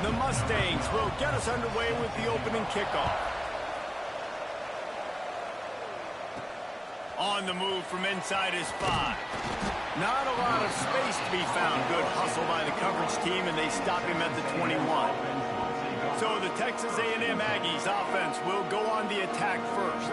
The Mustangs will get us underway with the opening kickoff. On the move from inside his 5. Not a lot of space to be found. Good hustle by the coverage team, and they stop him at the 21. So the Texas A&M Aggies offense will go on the attack first.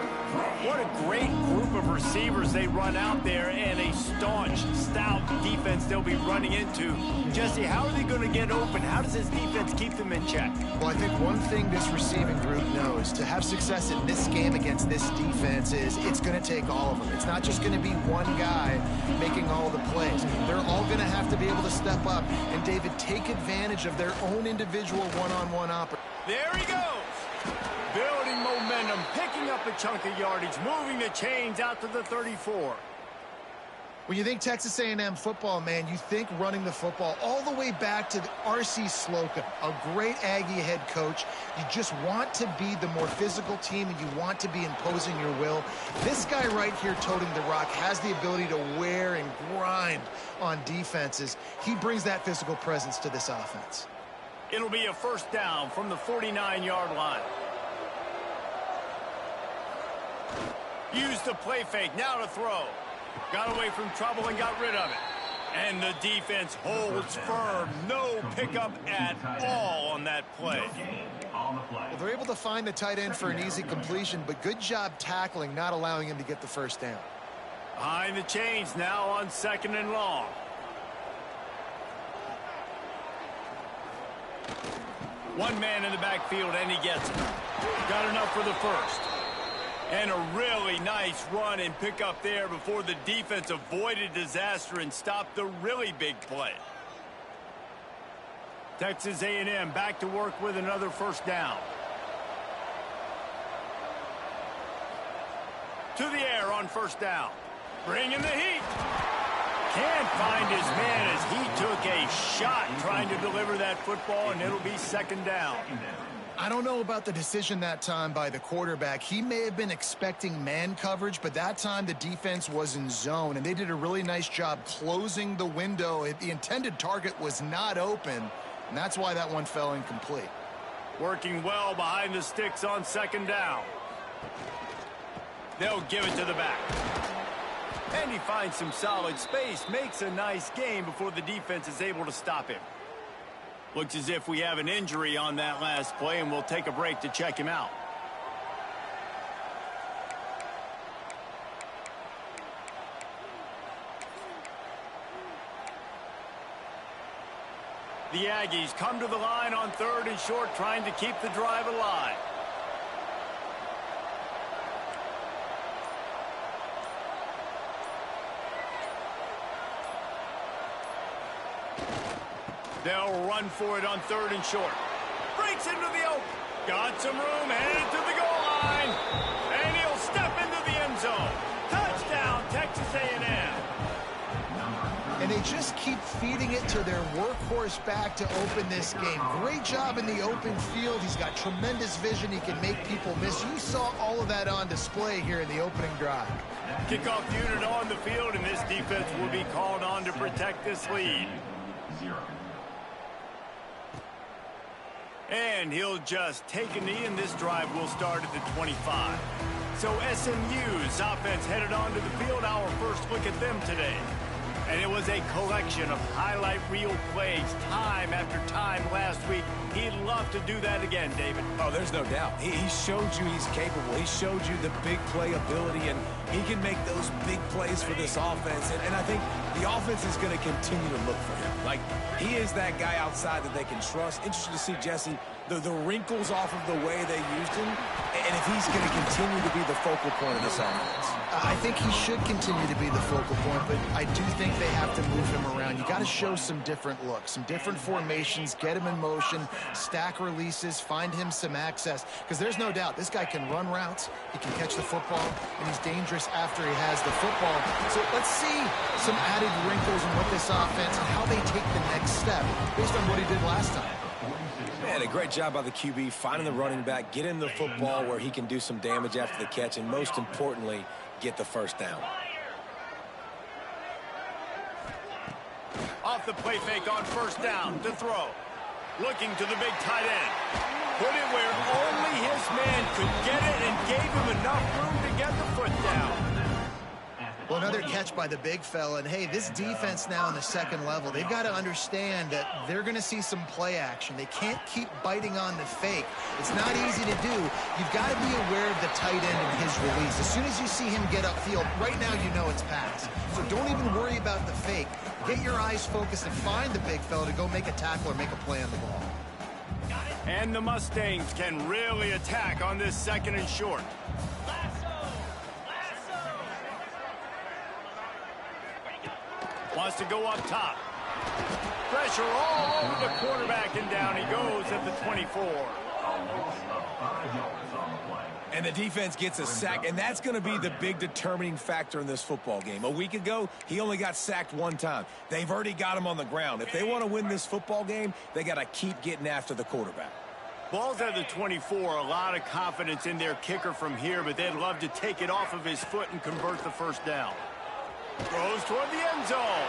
What a great group of receivers they run out there, and a staunch, stout defense they'll be running into. Jesse, how are they going to get open? How does this defense keep them in check? Well, I think one thing this receiving group knows, to have success in this game against this defense, is it's going to take all of them. It's not just going to be one guy making all the plays. They're all going to have to be able to step up and, David, take advantage of their own individual one-on-one opportunities. There he goes. Building momentum, picking up a chunk of yardage, moving the chains out to the 34. When you think Texas A&M football, man, you think running the football all the way back to R.C. Slocum, a great Aggie head coach. You just want to be the more physical team, and you want to be imposing your will. This guy right here toting the rock has the ability to wear and grind on defenses. He brings that physical presence to this offense. It'll be a first down from the 49-yard line. Use the play fake, now to throw. Got away from trouble and got rid of it. And the defense holds firm. No pickup at all on that play. Well, they're able to find the tight end for an easy completion, but good job tackling, not allowing him to get the first down. Behind the chains now on 2nd and long. One man in the backfield, and he gets it. Got enough for the first. And a really nice run and pick up there before the defense avoided disaster and stopped the really big play. Texas A&M back to work with another first down. To the air on first down. Bringing the heat. Can't find his man as he took a shot trying to deliver that football, and it'll be 2nd down. I don't know about the decision that time by the quarterback. He may have been expecting man coverage, but that time the defense was in zone, and they did a really nice job closing the window. The intended target was not open, and that's why that one fell incomplete. Working well behind the sticks on 2nd down. They'll give it to the back. And he finds some solid space, makes a nice gain before the defense is able to stop him. Looks as if we have an injury on that last play, and we'll take a break to check him out. The Aggies come to the line on 3rd and short, trying to keep the drive alive. They'll run for it on 3rd and short. Breaks into the open. Got some room, headed to the goal line. And he'll step into the end zone. Touchdown, Texas A&M. And they just keep feeding it to their workhorse back to open this game. Great job in the open field. He's got tremendous vision. He can make people miss. You saw all of that on display here in the opening drive. Kickoff unit on the field, and this defense will be called on to protect this lead. And he'll just take a knee, and this drive will start at the 25. So SMU's offense headed onto the field. Our first look at them today. And it was a collection of highlight reel plays time after time last week. He'd love to do that again, David. Oh, there's no doubt. He showed you he's capable. He showed you the big play ability, and he can make those big plays for this offense. And I think the offense is going to continue to look for him. Like, he is that guy outside that they can trust. Interesting to see, Jesse, the wrinkles off of the way they used him, and if he's going to continue to be the focal point of this offense. I think he should continue to be the focal point, but I do think they have to move him around. You got to show some different looks, some different formations, get him in motion, stack releases, find him some access, because there's no doubt this guy can run routes, he can catch the football, and he's dangerous after he has the football. So let's see some added wrinkles in what this offense and how they take the next step based on what he did last time. Man, a great job by the QB, finding the running back, get him the football where he can do some damage after the catch, and most importantly, get the first down. Off the play fake on first down to throw. Looking to the big tight end. Put it where only his man could get it and gave him enough room to get the foot down. Well, another catch by the big fella. And, hey, this defense now on the second level, they've got to understand that they're going to see some play action. They can't keep biting on the fake. It's not easy to do. You've got to be aware of the tight end and his release. As soon as you see him get upfield, right now you know it's pass. So don't even worry about the fake. Get your eyes focused and find the big fella to go make a tackle or make a play on the ball. And the Mustangs can really attack on this second and short. Wants to go up top. Pressure all over the quarterback, and down he goes at the 24. And the defense gets a sack, and that's going to be the big determining factor in this football game. A week ago, he only got sacked one time. They've already got him on the ground. If they want to win this football game, they got to keep getting after the quarterback. Ball's at the 24. A lot of confidence in their kicker from here, but they'd love to take it off of his foot and convert the first down. Throws toward the end zone.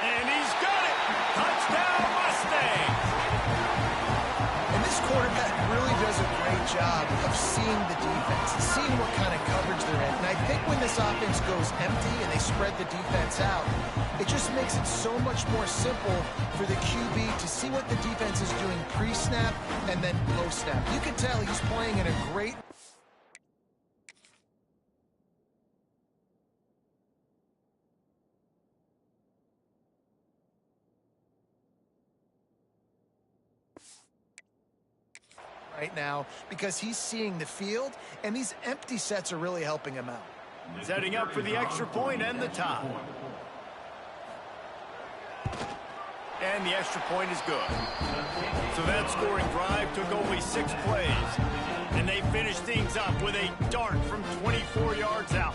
And he's got it. Touchdown, Mustangs. And this quarterback really does a great job of seeing the defense and seeing what kind of coverage they're in. And I think when this offense goes empty and they spread the defense out, it just makes it so much more simple for the QB to see what the defense is doing pre-snap and then post-snap. You can tell he's playing in a great... right now because he's seeing the field, and these empty sets are really helping him out. Setting up for the extra point and the tie. And the extra point is good. So that scoring drive took only 6 plays. And they finished things up with a dart from 24 yards out.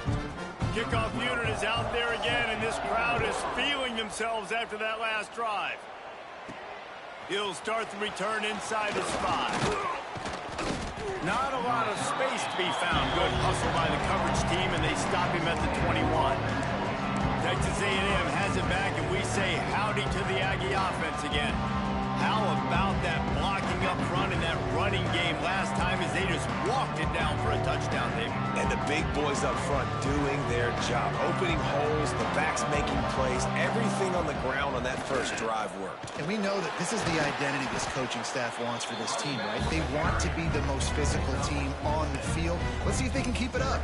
Kickoff unit is out there again, and this crowd is feeling themselves after that last drive. He'll start the return inside his 5. Not a lot of space to be found. Good hustle by the coverage team, and they stop him at the 21. Texas A&M has it back, and we say howdy to the Aggie offense again. How about that blocking up front and that running game last time as they just walked it down for a touchdown, David? And the big boys up front doing their job. Opening holes, the backs making plays. Everything on the ground on that first drive worked. And we know that this is the identity this coaching staff wants for this team, right? They want to be the most physical team on the field. Let's see if they can keep it up.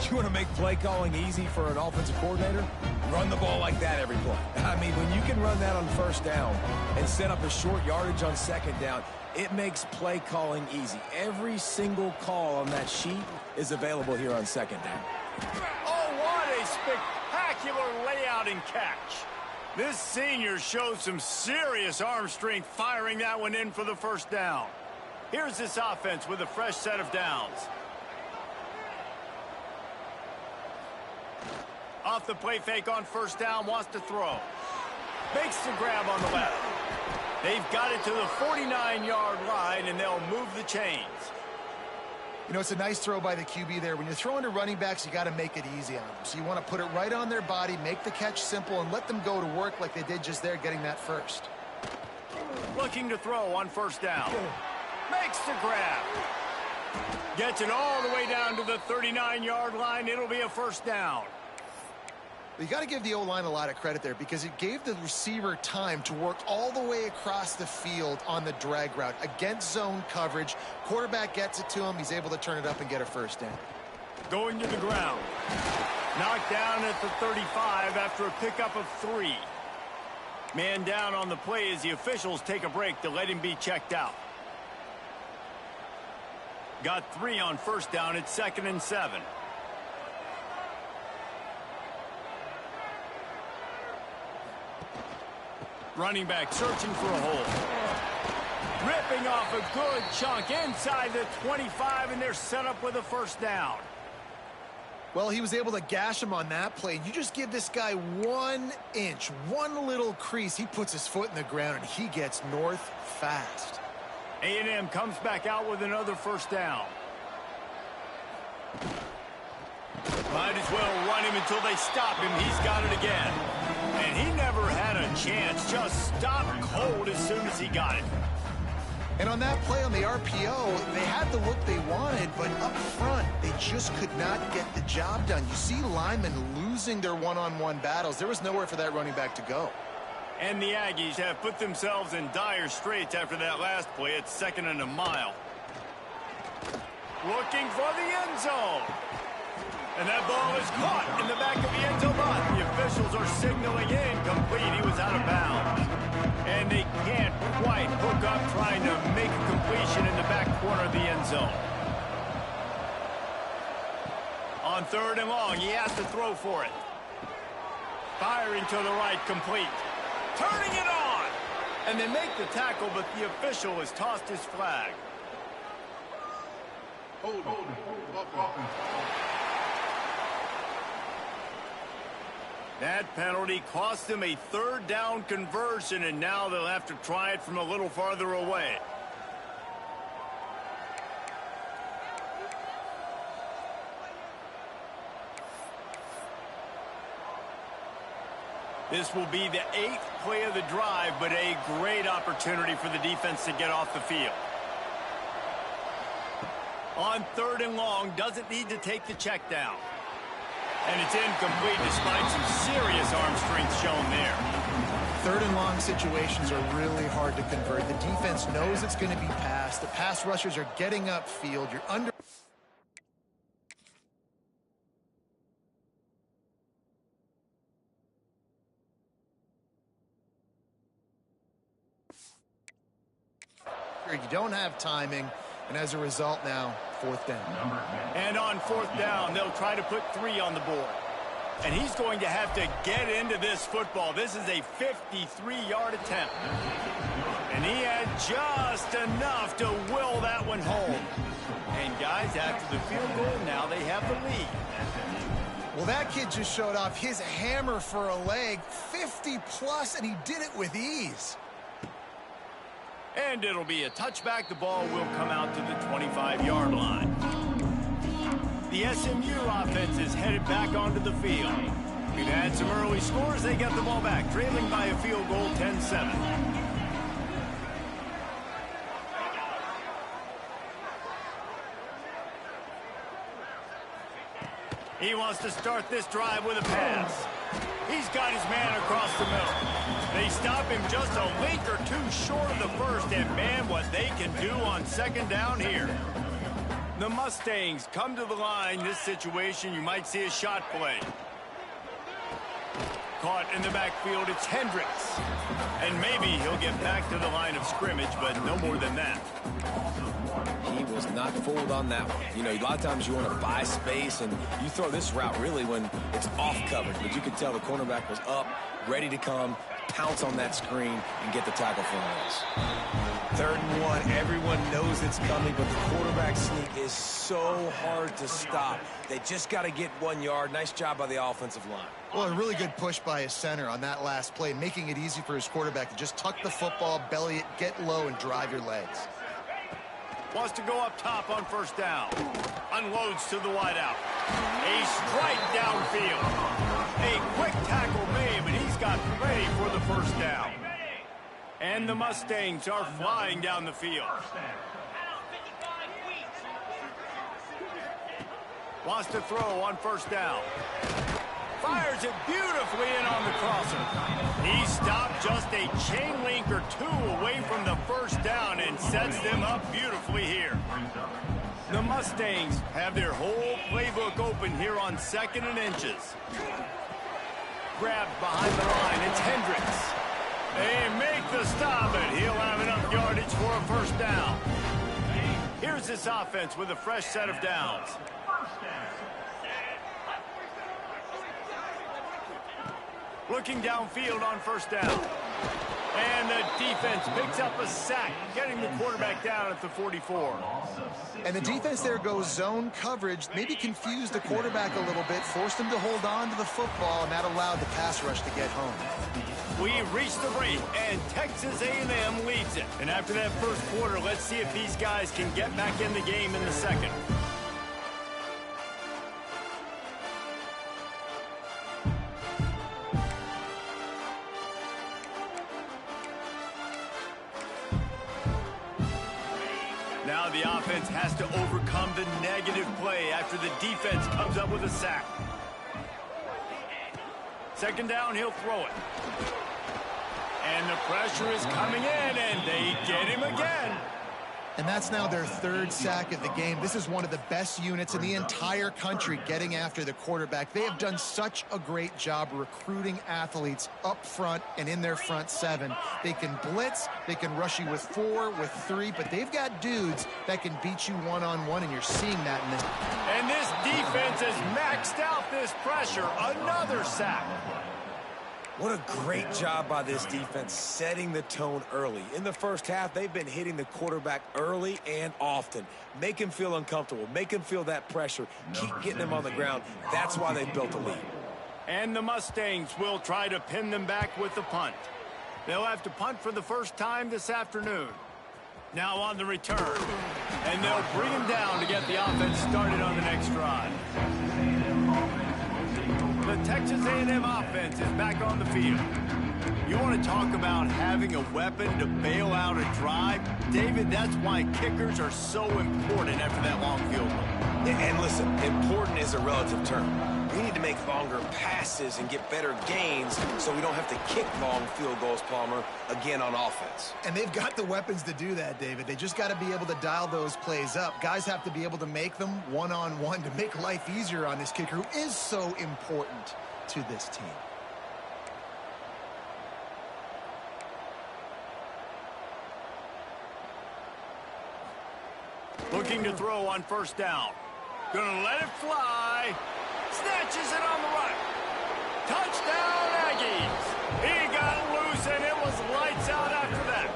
You want to make play calling easy for an offensive coordinator? Run the ball like that every play. I mean, when you can run that on first down and set up a short yardage on second down, it makes play calling easy. Every single call on that sheet is available here on second down. Oh, what a spectacular layout and catch. This senior shows some serious arm strength firing that one in for the first down. Here's this offense with a fresh set of downs. Off the play fake on first down, wants to throw. Makes the grab on the left. They've got it to the 49-yard line, and they'll move the chains. You know, it's a nice throw by the QB there. When you're throwing to running backs, you got to make it easy on them. So you want to put it right on their body, make the catch simple, and let them go to work like they did just there, getting that first. Looking to throw on first down. Makes the grab. Gets it all the way down to the 39-yard line. It'll be a first down. You got to give the O-line a lot of credit there because it gave the receiver time to work all the way across the field on the drag route against zone coverage. Quarterback gets it to him. He's able to turn it up and get a first down. Going to the ground. Knocked down at the 35 after a pickup of 3. Man down on the play as the officials take a break to let him be checked out. Got 3 on first down. It's 2nd and 7. Running back searching for a hole. Ripping off a good chunk inside the 25, and they're set up with a first down. Well, he was able to gash him on that play. You just give this guy 1 inch, one little crease. He puts his foot in the ground, and he gets north fast. A&M comes back out with another first down. Might as well run him until they stop him. He's got it again. And he never had a chance. Just stopped cold as soon as he got it. And on that play on the RPO, they had the look they wanted, but up front, they just could not get the job done. You see linemen losing their one-on-one battles. There was nowhere for that running back to go. And the Aggies have put themselves in dire straits after that last play. It's 2nd and a mile. Looking for the end zone. And that ball is caught in the back of the end zone. But the officials are signaling incomplete. He was out of bounds. And they can't quite hook up trying to make a completion in the back corner of the end zone. On 3rd and long, he has to throw for it. Firing to the right, complete. Turning it on! And they make the tackle, but the official has tossed his flag. Hold. That penalty cost them a 3rd down conversion, and now they'll have to try it from a little farther away. This will be the 8th play of the drive, but a great opportunity for the defense to get off the field. On 3rd and long, doesn't need to take the check down. And it's incomplete despite some serious arm strength shown there. 3rd and long situations are really hard to convert. The defense knows it's going to be passed. The pass rushers are getting upfield. You're under... You don't have timing, and as a result now, 4th down. And on 4th down, they'll try to put 3 on the board. And he's going to have to get into this football. This is a 53-yard attempt. And he had just enough to will that one home. And guys, after the field goal, now they have the lead. Well, that kid just showed off his hammer for a leg, 50-plus, and he did it with ease. And it'll be a touchback. The ball will come out to the 25-yard line. The SMU offense is headed back onto the field. We've had some early scores. They got the ball back, trailing by a field goal, 10-7. He wants to start this drive with a pass. He's got his man across the middle. They stop him just a link or 2 short of the first, and man, what they can do on 2nd down here. The Mustangs come to the line. This situation, you might see a shot play. Caught in the backfield, it's Hendricks. And maybe he'll get back to the line of scrimmage, but no more than that. He was not fooled on that one. You know, a lot of times you want to buy space, and you throw this route really when it's off coverage. But you could tell the cornerback was up, ready to come, pounce on that screen, and get the tackle for a loss. 3rd and 1, everyone knows it's coming, but the quarterback sneak is so hard to stop. They just got to get 1 yard. Nice job by the offensive line. Well, a really good push by his center on that last play, making it easy for his quarterback to just tuck the football, belly it, get low, and drive your legs. Wants to go up top on 1st down. Unloads to the wideout. A strike downfield. A quick tackle made, but he's got plenty for the 1st down. And the Mustangs are flying down the field. Wants to throw on 1st down. Fires it beautifully in on the crosser. He stopped just a chain link or 2 away from the 1st down and sets them up beautifully here. The Mustangs have their whole playbook open here on 2nd and inches. Grabbed behind the line, it's Hendricks. They make the stop, and he'll have enough yardage for a 1st down. Here's this offense with a fresh set of downs. Looking downfield on 1st down. And the defense picks up a sack, getting the quarterback down at the 44. And the defense there goes zone coverage, maybe confused the quarterback a little bit, forced him to hold on to the football, and that allowed the pass rush to get home. We've reached the break, and Texas A&M leads it. And after that 1st quarter, let's see if these guys can get back in the game in the 2nd. now the offense has to overcome the negative play after the defense comes up with a sack. Second down, he'll throw it. And the pressure is coming in, and they get him again. And that's now their third sack of the game. This is one of the best units in the entire country getting after the quarterback. They have done such a great job recruiting athletes up front and in their front seven. They can blitz, they can rush you with 4, with 3, but they've got dudes that can beat you one-on-one, and you're seeing that in this. And this defense has maxed out this pressure. Another sack. What a great job by this defense setting the tone early. In the first half, they've been hitting the quarterback early and often. Make him feel uncomfortable. Make him feel that pressure. Keep getting him on the ground. That's why they built a lead. And the Mustangs will try to pin them back with the punt. They'll have to punt for the first time this afternoon. Now on the return. And they'll bring him down to get the offense started on the next drive. The Texas A&M offense is back on the field. You want to talk about having a weapon to bail out a drive? David, that's why kickers are so important after that long field goal. And listen, important is a relative term. We need to make longer passes and get better gains so we don't have to kick long field goals, Palmer, again on offense. And they've got the weapons to do that, David. They just got to be able to dial those plays up. Guys have to be able to make them one-on-one to make life easier on this kicker who is so important to this team. Looking to throw on first down. Gonna let it fly. Snatches it on the right. Touchdown, Aggies. He got loose, and it was lights out after that.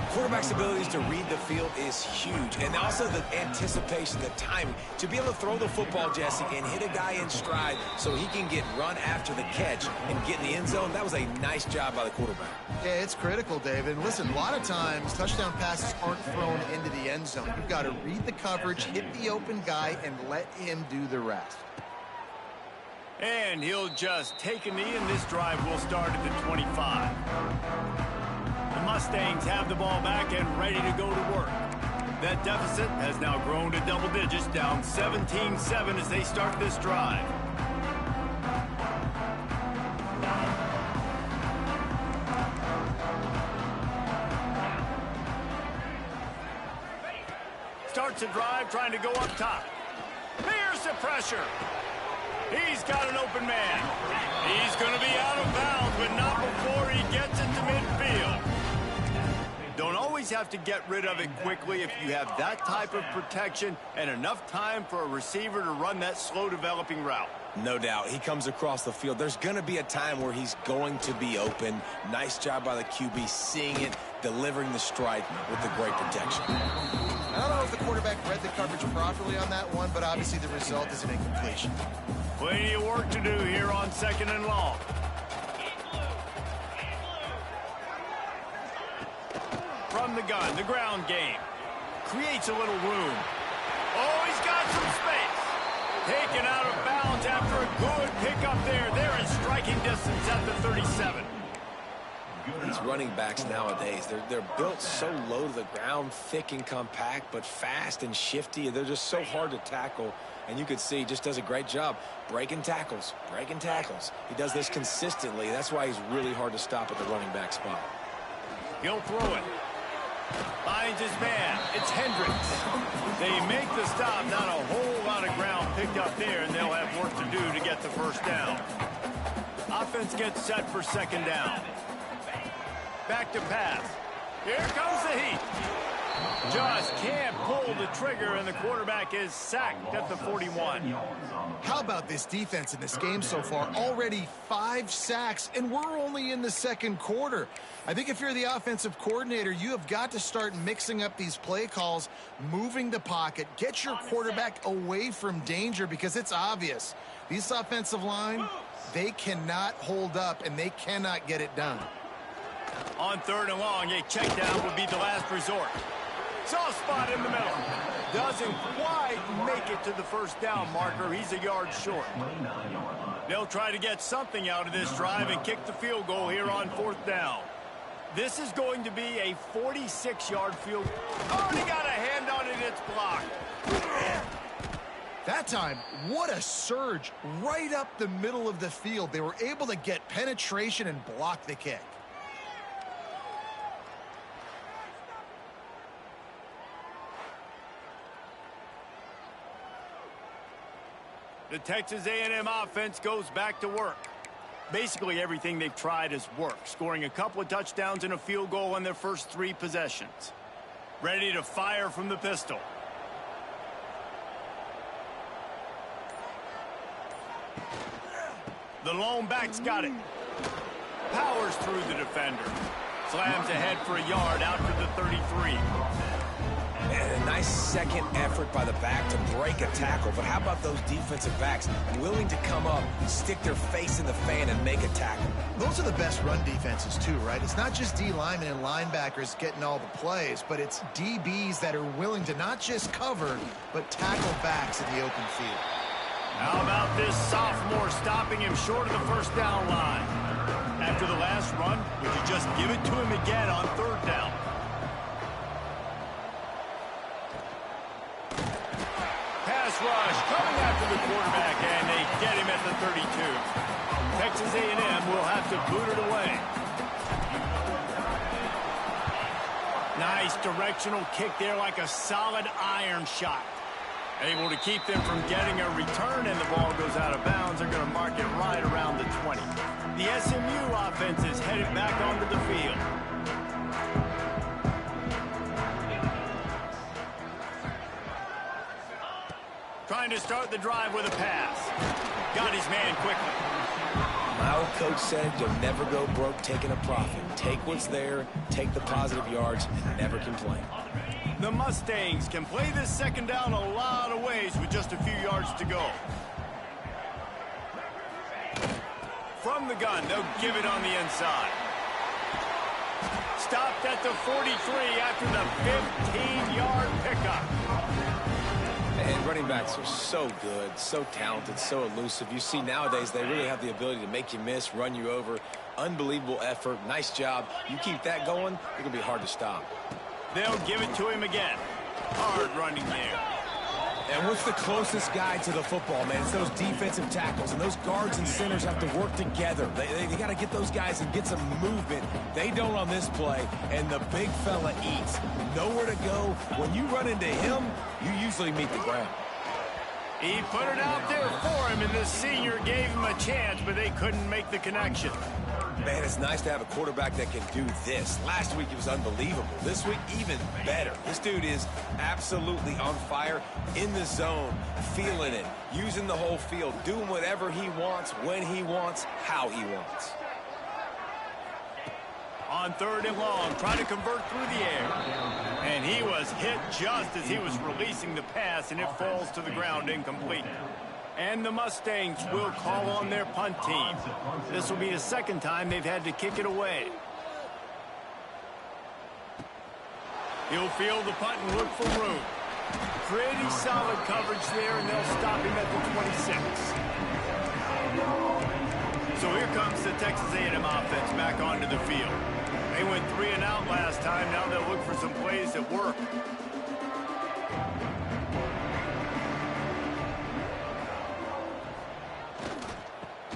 Quarterback's abilities to read the field is huge, and also the anticipation, the timing. To be able to throw the football, Jesse, and hit a guy in stride so he can get run after the catch and get in the end zone, that was a nice job by the quarterback. Yeah, it's critical, David. And listen, a lot of times touchdown passes aren't thrown into the end zone. You've got to read the coverage, hit the open guy, and let him do the rest. And he'll just take a knee, and this drive will start at the 25. The Mustangs have the ball back and ready to go to work. That deficit has now grown to double digits, down 17-7 as they start this drive. Starts a drive trying to go up top. Here's the pressure. He's got an open man. He's going to be out of bounds, but not before he gets it to midfield. Don't always have to get rid of it quickly if you have that type of protection and enough time for a receiver to run that slow-developing route. No doubt. He comes across the field. There's going to be a time where he's going to be open. Nice job by the QB seeing it, delivering the strike with the great protection. I don't know if the quarterback read the coverage properly on that one, but obviously the result is an incompletion. Plenty of work to do here on second and long. From the gun, the ground game. Creates a little room. Oh, he's got some space. Taken out of bounds after a good pickup there. They're in striking distance at the 37. These running backs nowadays, they're built so low to the ground, thick and compact, but fast and shifty. They're just so hard to tackle. And you could see he just does a great job breaking tackles, breaking tackles. He does this consistently. That's why he's really hard to stop at the running back spot. He'll throw it. Finds his man. It's Hendricks. They make the stop. Not a whole lot of ground picked up there, and they'll have work to do to get the first down. Offense gets set for second down. Back to pass. Here comes the heat. Just can't pull the trigger, and the quarterback is sacked at the 41. How about this defense in this game so far? Already 5 sacks, and we're only in the second quarter. I think if you're the offensive coordinator, you have got to start mixing up these play calls, moving the pocket, get your quarterback away from danger, because it's obvious. These offensive line, they cannot hold up, and they cannot get it done. On third and long, a check down would be the last resort. Soft spot in the middle. Doesn't quite make it to the first down marker. He's a yard short. They'll try to get something out of this drive and kick the field goal here on fourth down. This is going to be a 46-yard field. Oh, he got a hand on it. It's blocked. That time, what a surge right up the middle of the field. They were able to get penetration and block the kick. The Texas A&M offense goes back to work. Basically, everything they've tried has worked, scoring a couple of touchdowns and a field goal on their first 3 possessions. Ready to fire from the pistol. The lone back's got it. Powers through the defender. Slams ahead for a yard out to the 33. And a nice second effort by the back to break a tackle. But how about those defensive backs willing to come up, stick their face in the fan, and make a tackle? Those are the best run defenses, too, right? It's not just D linemen and linebackers getting all the plays, but it's DBs that are willing to not just cover, but tackle backs in the open field. How about this sophomore stopping him short of the first down line? After the last run, would you just give it to him again on 3rd down? Pass rush coming after the quarterback, and they get him at the 32. Texas A&M will have to boot it away. Nice directional kick there, like a solid iron shot. Able to keep them from getting a return, and the ball goes out of bounds. They're going to mark it right around the 20. The SMU offense is headed back onto the field. Trying to start the drive with a pass. Got his man quickly. My old coach said you'll never go broke taking a profit. Take what's there, take the positive yards, and never complain. The Mustangs can play this second down a lot of ways with just a few yards to go. From the gun, they'll give it on the inside. Stopped at the 43 after the 15-yard pickup. And running backs are so good, so talented, so elusive. You see nowadays they really have the ability to make you miss, run you over. Unbelievable effort. Nice job. You keep that going, it's going to be hard to stop. They'll give it to him again. Hard running there. And what's the closest guy to the football, man? It's those defensive tackles, and those guards and centers have to work together. They got to get those guys and get some movement. They don't on this play, and the big fella eats. Nowhere to go. When you run into him, you usually meet the ground. He put it out there for him, and the senior gave him a chance, but they couldn't make the connection. Man, it's nice to have a quarterback that can do this. Last week, it was unbelievable. This week, even better. This dude is absolutely on fire, in the zone, feeling it, using the whole field, doing whatever he wants, when he wants, how he wants. On 3rd and long, trying to convert through the air. And he was hit just as he was releasing the pass, and it falls to the ground incomplete. And the Mustangs will call on their punt team. This will be the second time they've had to kick it away. He'll field the punt and look for room. Pretty solid coverage there, and they'll stop him at the 26. So here comes the Texas A&M offense back onto the field. They went 3 and out last time. Now they'll look for some plays that work.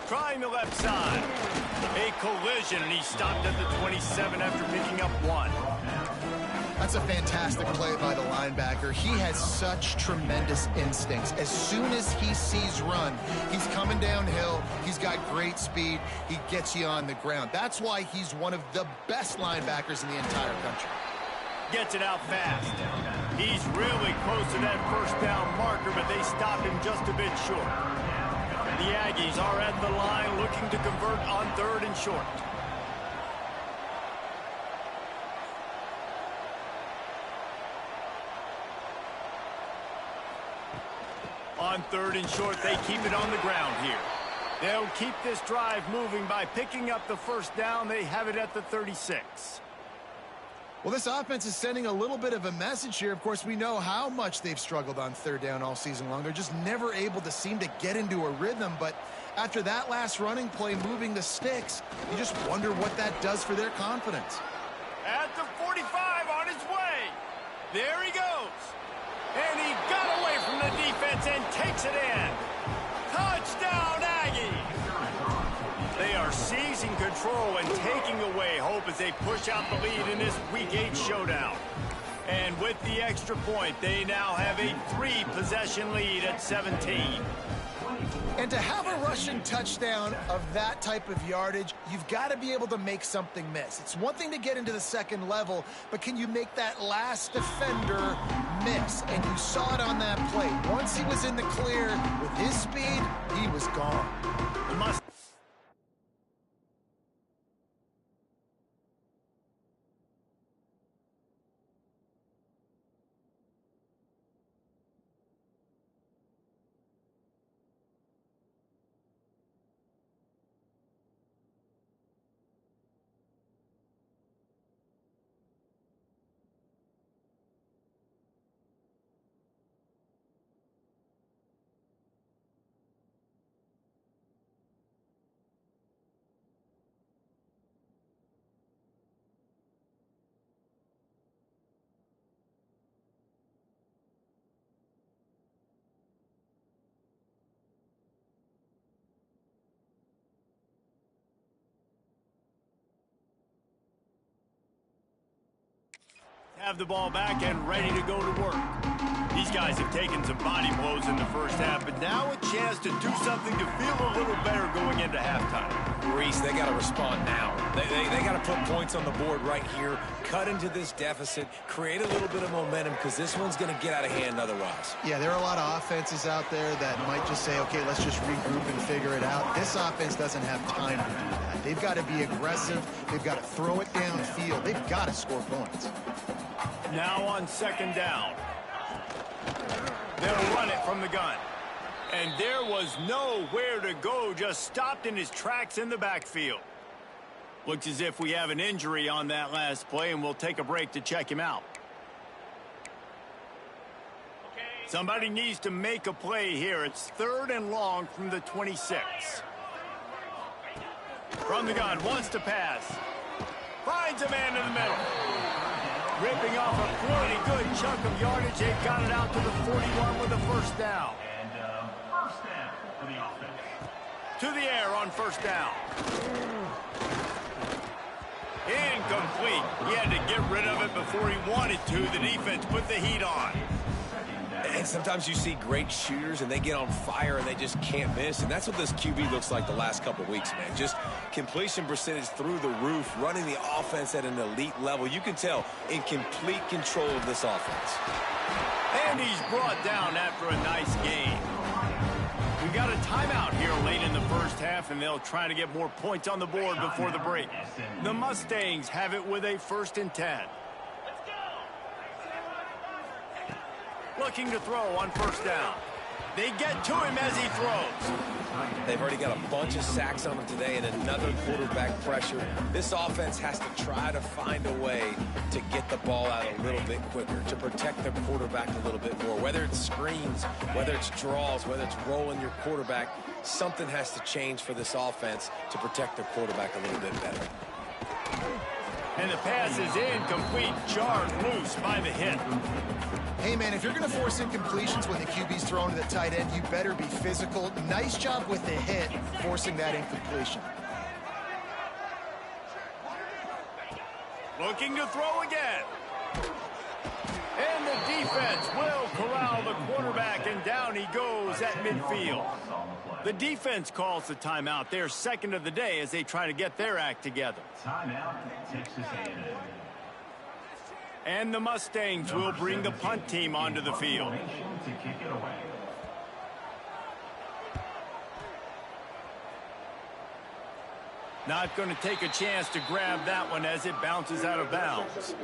Trying the left side. A collision, and he stopped at the 27 after picking up 1. That's a fantastic play by the linebacker. He has such tremendous instincts. As soon as he sees run, he's coming downhill. He's got great speed. He gets you on the ground. That's why he's one of the best linebackers in the entire country. Gets it out fast. He's really close to that first down marker, but they stopped him just a bit short. The Aggies are at the line looking to convert on 3rd and short. On 3rd and short, they keep it on the ground here. They'll keep this drive moving by picking up the first down. They have it at the 36. Well, this offense is sending a little bit of a message here. Of course, we know how much they've struggled on 3rd down all season long. They're just never able to seem to get into a rhythm. But after that last running play, moving the sticks, you just wonder what that does for their confidence. At the 45 on his way. There he goes. And he got away from the defense and takes it in. Touchdown, Aggies. They are seizing control and taking away hope as they push out the lead in this Week 8 showdown. And with the extra point, they now have a 3-possession lead at 17. And to have a rushing touchdown of that type of yardage, you've got to be able to make something miss. It's one thing to get into the second level, but can you make that last defender miss? And you saw it on that play. Once he was in the clear with his speed, he was gone. Have the ball back and ready to go to work. These guys have taken some body blows in the first half, but now a chance to do something to feel a little better going into halftime. Reese, they got to respond now. They got to put points on the board right here, cut into this deficit, create a little bit of momentum, because this one's going to get out of hand otherwise. Yeah, there are a lot of offenses out there that might just say, okay, let's just regroup and figure it out. This offense doesn't have time to do that. They've got to be aggressive. They've got to throw it downfield. They've got to score points. Now on second down. They'll run it from the gun. And there was nowhere to go, just stopped in his tracks in the backfield. Looks as if we have an injury on that last play, and we'll take a break to check him out. Somebody needs to make a play here. It's 3rd and long from the 26. From the gun, wants to pass. Finds a man in the middle. Ripping off a pretty good chunk of yardage. They've got it out to the 41 with a first down. And first down for the offense. To the air on first down. Incomplete. He had to get rid of it before he wanted to. The defense put the heat on. And sometimes you see great shooters, and they get on fire, and they just can't miss. And that's what this QB looks like the last couple weeks, man. Just completion percentage through the roof, running the offense at an elite level. You can tell in complete control of this offense. And he's brought down after a nice game. We've got a timeout here late in the first half, and they'll try to get more points on the board before the break. The Mustangs have it with a 1st and 10. Looking to throw on first down. They get to him as he throws. They've already got a bunch of sacks on him today and another quarterback pressure. This offense has to try to find a way to get the ball out a little bit quicker, to protect their quarterback a little bit more. Whether it's screens, whether it's draws, whether it's rolling your quarterback, something has to change for this offense to protect their quarterback a little bit better. And the pass is incomplete, jarred loose by the hit. Hey, man, if you're going to force incompletions when the QB's thrown to the tight end, you better be physical. Nice job with the hit, forcing that incompletion. Looking to throw again. And the defense will corral the quarterback, and down he goes at midfield. The defense calls the timeout, their second of the day, as they try to get their act together. Timeout, Texas A&M. And the Mustangs will bring the punt team onto the field. To kick it away. Not going to take a chance to grab that one as it bounces out of bounds.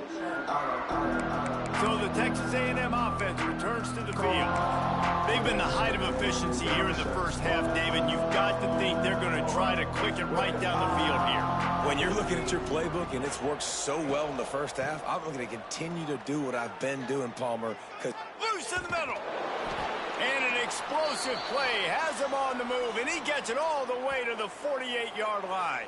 So the Texas A&M offense returns to the field. They've been the height of efficiency here in the first half, David. You've got to think they're going to try to click it right down the field here. When you're looking at your playbook and it's worked so well in the first half, I'm going to continue to do what I've been doing, Palmer. Loose in the middle. And an explosive play has him on the move, and he gets it all the way to the 48-yard line.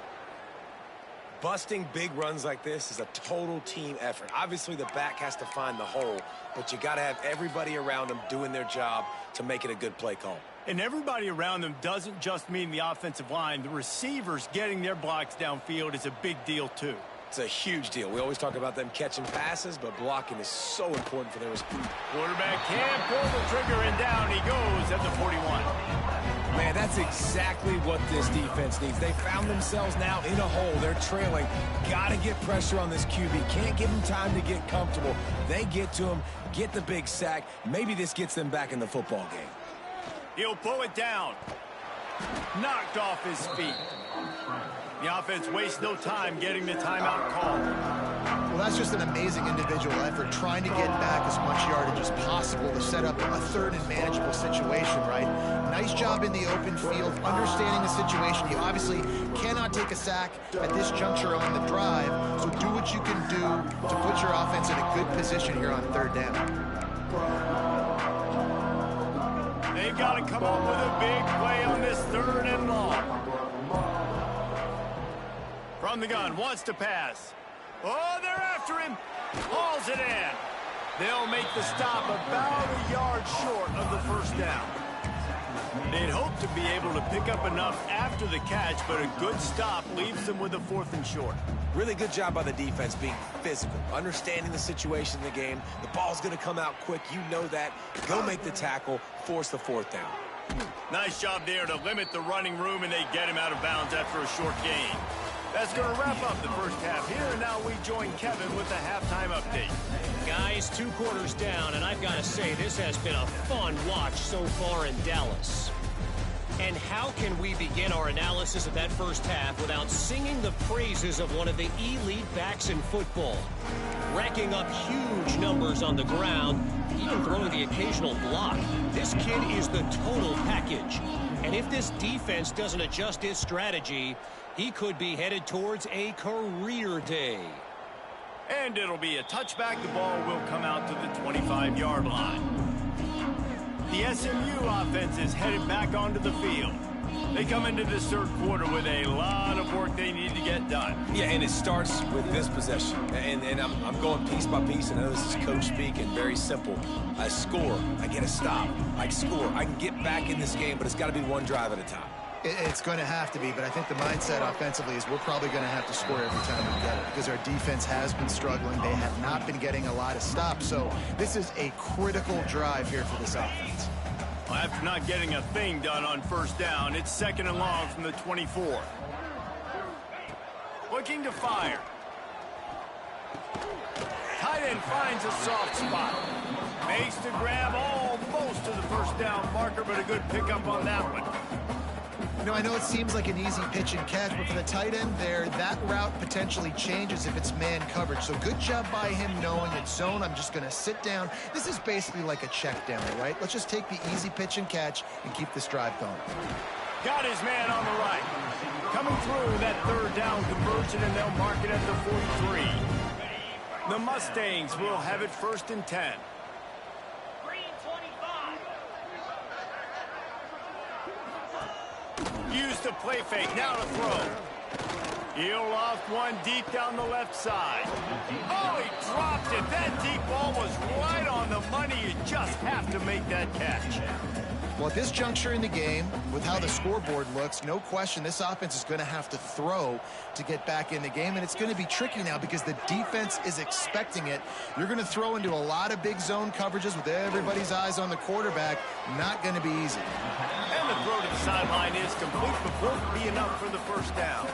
Busting big runs like this is a total team effort. Obviously, the back has to find the hole, but you got to have everybody around them doing their job to make it a good play call. And everybody around them doesn't just mean the offensive line. The receivers getting their blocks downfield is a big deal, too. It's a huge deal. We always talk about them catching passes, but blocking is so important for their receiver. Quarterback can't pull the trigger, and down he goes at the 41. Man, that's exactly what this defense needs. They found themselves now in a hole. They're trailing. Got to get pressure on this QB. Can't give him time to get comfortable. They get to him, get the big sack. Maybe this gets them back in the football game. He'll pull it down. Knocked off his feet. The offense wastes no time getting the timeout called. Well, that's just an amazing individual effort, trying to get back as much yardage as possible to set up a third and manageable situation, right? Nice job in the open field, understanding the situation. You obviously cannot take a sack at this juncture on the drive, so do what you can do to put your offense in a good position here on third down. They've got to come up with a big play on this third and long. From the gun, wants to pass. Oh, they're after him. Hauls it in. They'll make the stop about a yard short of the first down. They'd hope to be able to pick up enough after the catch, but a good stop leaves them with a 4th and short. Really good job by the defense being physical, understanding the situation in the game. The ball's going to come out quick. You know that. Go make the tackle, force the 4th down. Nice job there to limit the running room, and they get him out of bounds after a short gain. That's going to wrap up the first half here, and now we join Kevin with the halftime update. Guys, 2 quarters down, and I've got to say, this has been a fun watch so far in Dallas. And how can we begin our analysis of that first half without singing the praises of one of the elite backs in football? Racking up huge numbers on the ground, even throwing the occasional block. This kid is the total package. And if this defense doesn't adjust its strategy, he could be headed towards a career day. And it'll be a touchback. The ball will come out to the 25-yard line. The SMU offense is headed back onto the field. They come into this third quarter with a lot of work they need to get done. Yeah, and it starts with this possession. And I'm going piece by piece. I know this is coach speak and very simple. I score. I get a stop. I score. I can get back in this game, but it's got to be one drive at a time. It's going to have to be, but I think the mindset offensively is we're probably going to have to score every time we get it because our defense has been struggling. They have not been getting a lot of stops, so this is a critical drive here for this offense. Well, after not getting a thing done on first down, it's 2nd and long from the 24. Looking to fire. Tight end finds a soft spot. Makes the grab almost to the first down marker, but a good pickup on that one. You know, I know it seems like an easy pitch and catch, but for the tight end there, that route potentially changes if it's man coverage. So good job by him knowing it's zone. I'm just going to sit down. This is basically like a check down, right? Let's just take the easy pitch and catch and keep this drive going. Got his man on the right. Coming through that third down conversion, and they'll mark it at the 43. The Mustangs will have it 1st and 10. Use the play fake, now to throw. He'll loft one deep down the left side. Oh, he dropped it. That deep ball was right on the money. You just have to make that catch. Well, at this juncture in the game, with how the scoreboard looks, no question this offense is going to have to throw to get back in the game, and it's going to be tricky now because the defense is expecting it. You're going to throw into a lot of big zone coverages with everybody's eyes on the quarterback. Not going to be easy. And the throw to the sideline is complete, but won't be enough for the first down.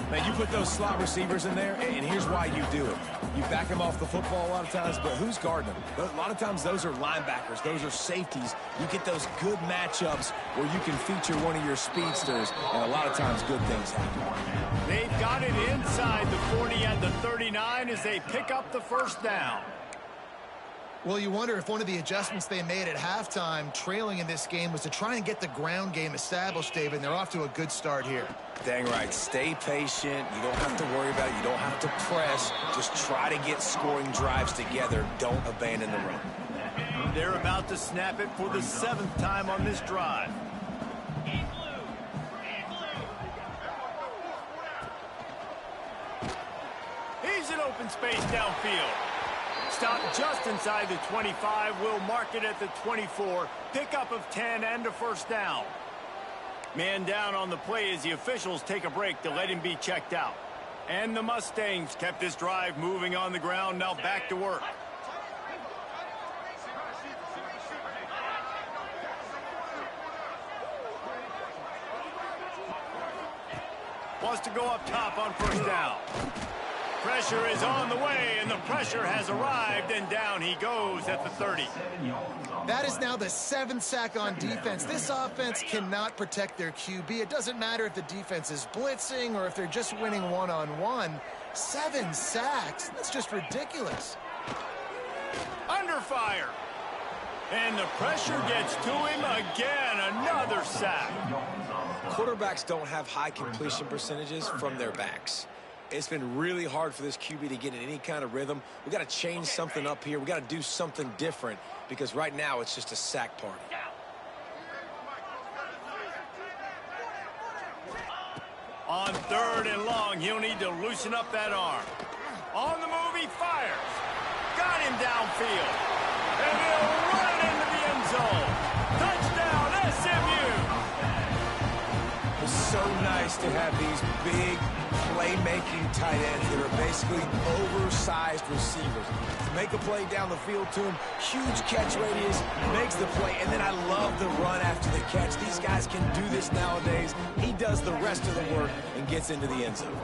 Man, you put those slot receivers in there, and here's why you do it. You back them off the football a lot of times, but who's guarding them? A lot of times those are linebackers. Those are safeties. You get those good matchups where you can feature one of your speedsters, and a lot of times good things happen. They've got it inside the 40 and the 39 as they pick up the first down. Well, you wonder if one of the adjustments they made at halftime, trailing in this game, was to try and get the ground game established, David, and they're off to a good start here. Dang right. Stay patient. You don't have to worry about it. You don't have to press. Just try to get scoring drives together. Don't abandon the run. They're about to snap it for the 7th time on this drive. space downfield. Stop just inside the 25. We'll mark it at the 24. Pickup of 10 and a first down. Man down on the play as the officials take a break to let him be checked out. And the Mustangs kept this drive moving on the ground. Now back to work. Wants to go up top on first down. Pressure is on the way, and the pressure has arrived, and down he goes at the 30. That is now the 7th sack on defense. This offense cannot protect their QB. It doesn't matter if the defense is blitzing or if they're just winning one-on-one. 7 sacks, that's just ridiculous. Under fire. And the pressure gets to him again, another sack. Quarterbacks don't have high completion percentages from their backs. It's been really hard for this QB to get in any kind of rhythm. We got to change something up here. We got to do something different because right now it's just a sack party. On 3rd and long, he'll need to loosen up that arm. On the move, he fires. Got him downfield. And he'll run it into the end zone. Touchdown, SMU! It's so nice to have these big playmaking tight ends that are basically oversized receivers. To make a play down the field to him, huge catch radius, makes the play, and then I love the run after the catch. These guys can do this nowadays. He does the rest of the work and gets into the end zone.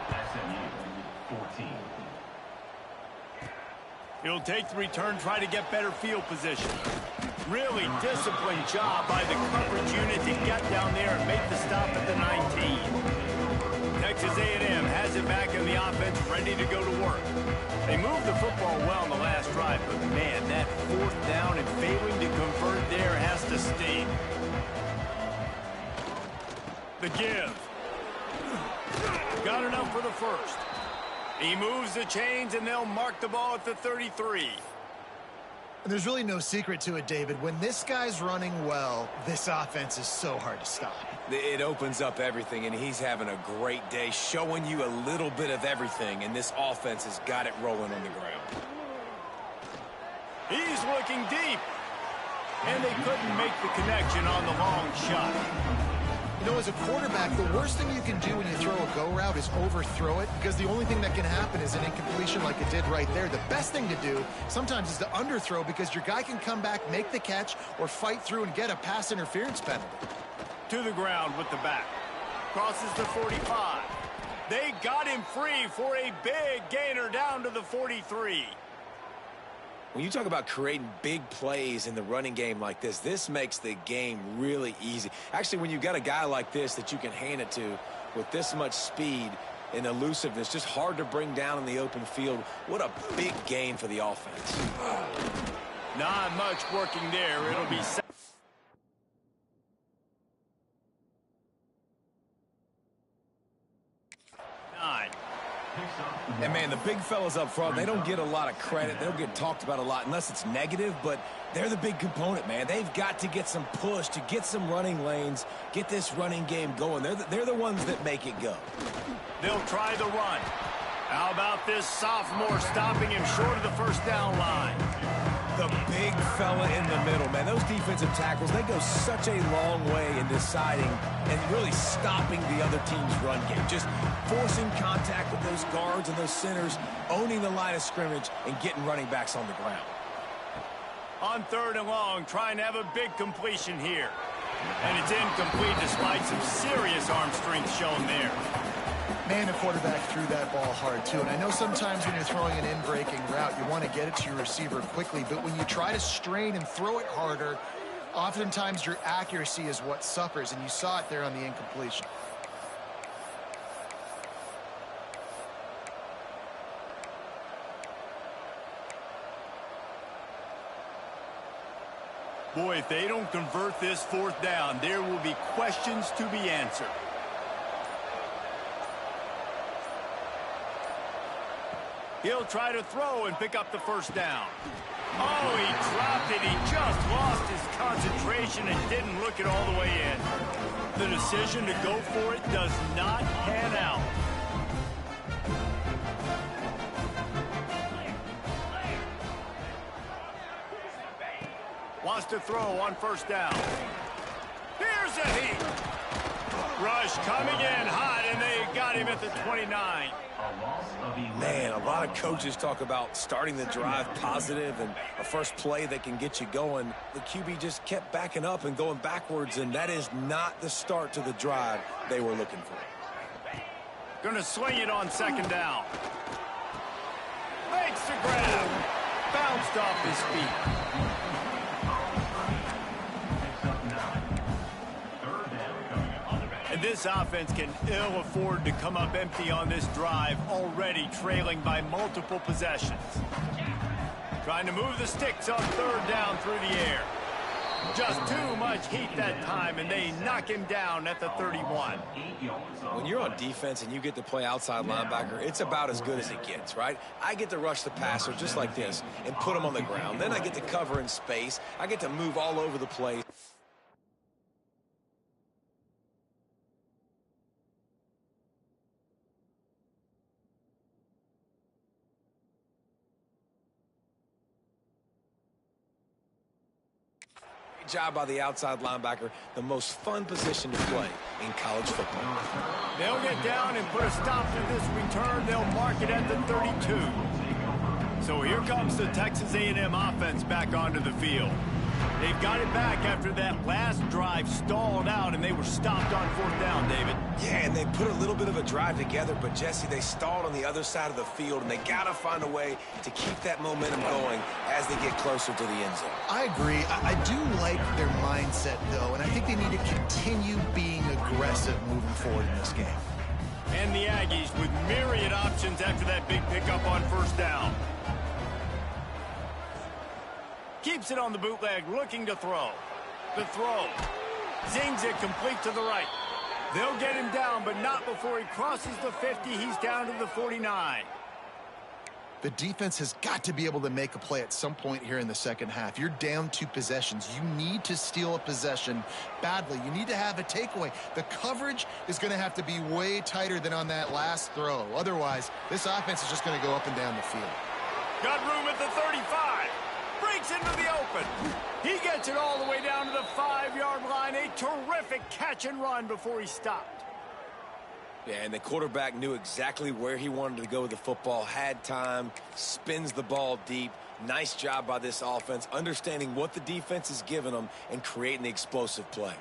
SMU 14. He'll take the return, try to get better field position. Really disciplined job by the coverage unit to get down there and make the stop at the 19. Texas A&M has it back in the offense, ready to go to work. They moved the football well in the last drive, but man, that 4th down and failing to convert there has to sting. The give. Got enough for the first. He moves the chains, and they'll mark the ball at the 33. And there's really no secret to it, David. When this guy's running well, this offense is so hard to stop. It opens up everything, and he's having a great day, showing you a little bit of everything, and this offense has got it rolling on the ground. He's looking deep, and they couldn't make the connection on the long shot. You know, as a quarterback, the worst thing you can do when you throw a go route is overthrow it, because the only thing that can happen is an incompletion like it did right there. The best thing to do sometimes is to underthrow, because your guy can come back, make the catch, or fight through and get a pass interference penalty. To the ground with the back. Crosses the 45. They got him free for a big gainer down to the 43. When you talk about creating big plays in the running game like this, this makes the game really easy. Actually, when you've got a guy like this that you can hand it to with this much speed and elusiveness, just hard to bring down in the open field, what a big gain for the offense. Not much working there. It'll be 9. And, man, the big fellas up front, they don't get a lot of credit. They don't get talked about a lot unless it's negative, but they're the big component, man. They've got to get some push, to get some running lanes, get this running game going. They're the ones that make it go. They'll try the run. How about this sophomore stopping him short of the first down line? The big fella in the middle, man. Those defensive tackles, they go such a long way in deciding and really stopping the other team's run game. Just forcing contact with those guards and those centers, owning the line of scrimmage, and getting running backs on the ground. On 3rd and long, trying to have a big completion here. And it's incomplete despite some serious arm strength shown there. Man, the quarterback threw that ball hard, too. And I know sometimes when you're throwing an in-breaking route, you want to get it to your receiver quickly. But when you try to strain and throw it harder, oftentimes your accuracy is what suffers. And you saw it there on the incompletion. Boy, if they don't convert this 4th down, there will be questions to be answered. He'll try to throw and pick up the first down. Oh, he dropped it. He just lost his concentration and didn't look it all the way in. The decision to go for it does not pan out. Wants to throw on first down. Here's a heat. Rush coming in hot, and they got him at the 29. Man, a lot of coaches talk about starting the drive positive and a first play that can get you going. The QB just kept backing up and going backwards, and that is not the start to the drive they were looking for. Going to swing it on second down. Makes the grab. Bounced off his feet. And this offense can ill afford to come up empty on this drive, already trailing by multiple possessions. Trying to move the sticks on third down through the air. Just too much heat that time, and they knock him down at the 31. When you're on defense and you get to play outside linebacker, it's about as good as it gets, right? I get to rush the passer just like this and put him on the ground. Then I get to cover in space. I get to move all over the place. Job by the outside linebacker, the most fun position to play in college football. They'll get down and put a stop to this return. They'll mark it at the 32. So here comes the Texas A&M offense back onto the field. They've got it back after that last drive stalled out, and they were stopped on fourth down, David. Yeah, and they put a little bit of a drive together, but, Jesse, they stalled on the other side of the field, and they got to find a way to keep that momentum going as they get closer to the end zone. I agree. I do like their mindset, though, and I think they need to continue being aggressive moving forward in this game. And the Aggies with myriad options after that big pickup on first down. Keeps it on the bootleg, looking to throw. The throw. Zings it complete to the right. They'll get him down, but not before he crosses the 50. He's down to the 49. The defense has got to be able to make a play at some point here in the second half. You're down 2 possessions. You need to steal a possession badly. You need to have a takeaway. The coverage is going to have to be way tighter than on that last throw. Otherwise, this offense is just going to go up and down the field. Got room at the 35. Breaks into the open. He gets it all the way down to the 5-yard line. A terrific catch and run before he stopped. Yeah, and the quarterback knew exactly where he wanted to go with the football, had time, spins the ball deep. Nice job by this offense, understanding what the defense is giving them and creating the explosive play.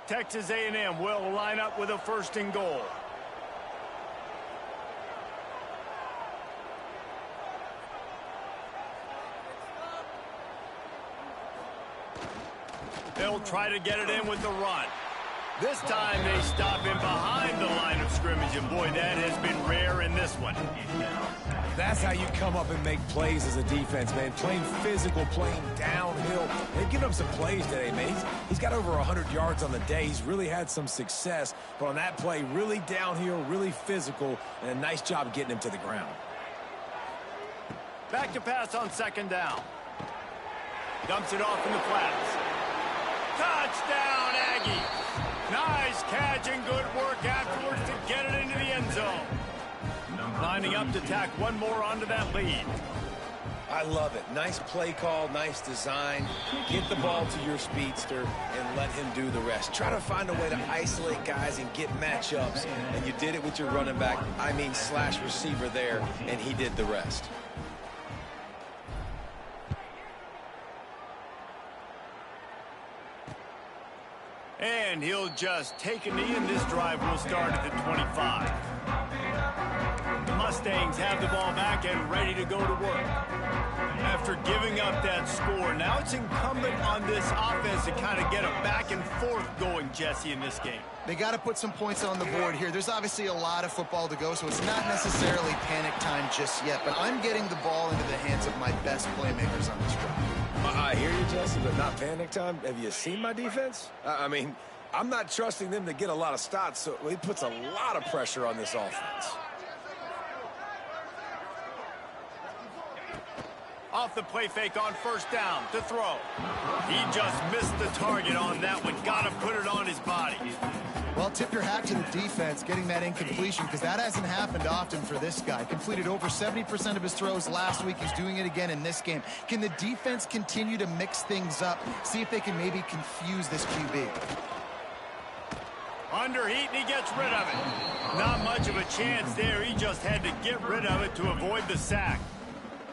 Texas A&M will line up with a 1st and goal. They'll try to get it in with the run. This time they stop him behind the line of scrimmage, and boy, that has been rare in this one. That's how you come up and make plays as a defense, man. Playing physical, playing downhill. They've given him some plays today, man. He's got over 100 yards on the day. He's really had some success, but on that play, really downhill, really physical, and a nice job getting him to the ground. Back to pass on 2nd down. Dumps it off in the flats. Touchdown, Aggie. Nice catch and good work afterwards to get it into the end zone. Lining up to tack one more onto that lead. I love it. Nice play call, nice design. Get the ball to your speedster and let him do the rest. Try to find a way to isolate guys and get matchups, and you did it with your running back, slash receiver there, and he did the rest. And he'll just take a knee, and this drive will start at the 25. The Mustangs have the ball back and ready to go to work. After giving up that score, now it's incumbent on this offense to kind of get a back and forth going, Jesse, in this game. They got to put some points on the board here. There's obviously a lot of football to go, so it's not necessarily panic time just yet, but I'm getting the ball into the hands of my best playmakers on this drive. I hear you, Jesse, but not panic time. Have you seen my defense? I'm not trusting them to get a lot of stops, so he puts a lot of pressure on this offense. Off the play fake on 1st down to throw. He just missed the target on that one. Got to put it on his body. Well, tip your hat to the defense getting that incompletion, because that hasn't happened often for this guy. Completed over 70% of his throws last week. He's doing it again in this game. Can the defense continue to mix things up? See if they can maybe confuse this QB. Under heat, and he gets rid of it. Not much of a chance there. He just had to get rid of it to avoid the sack.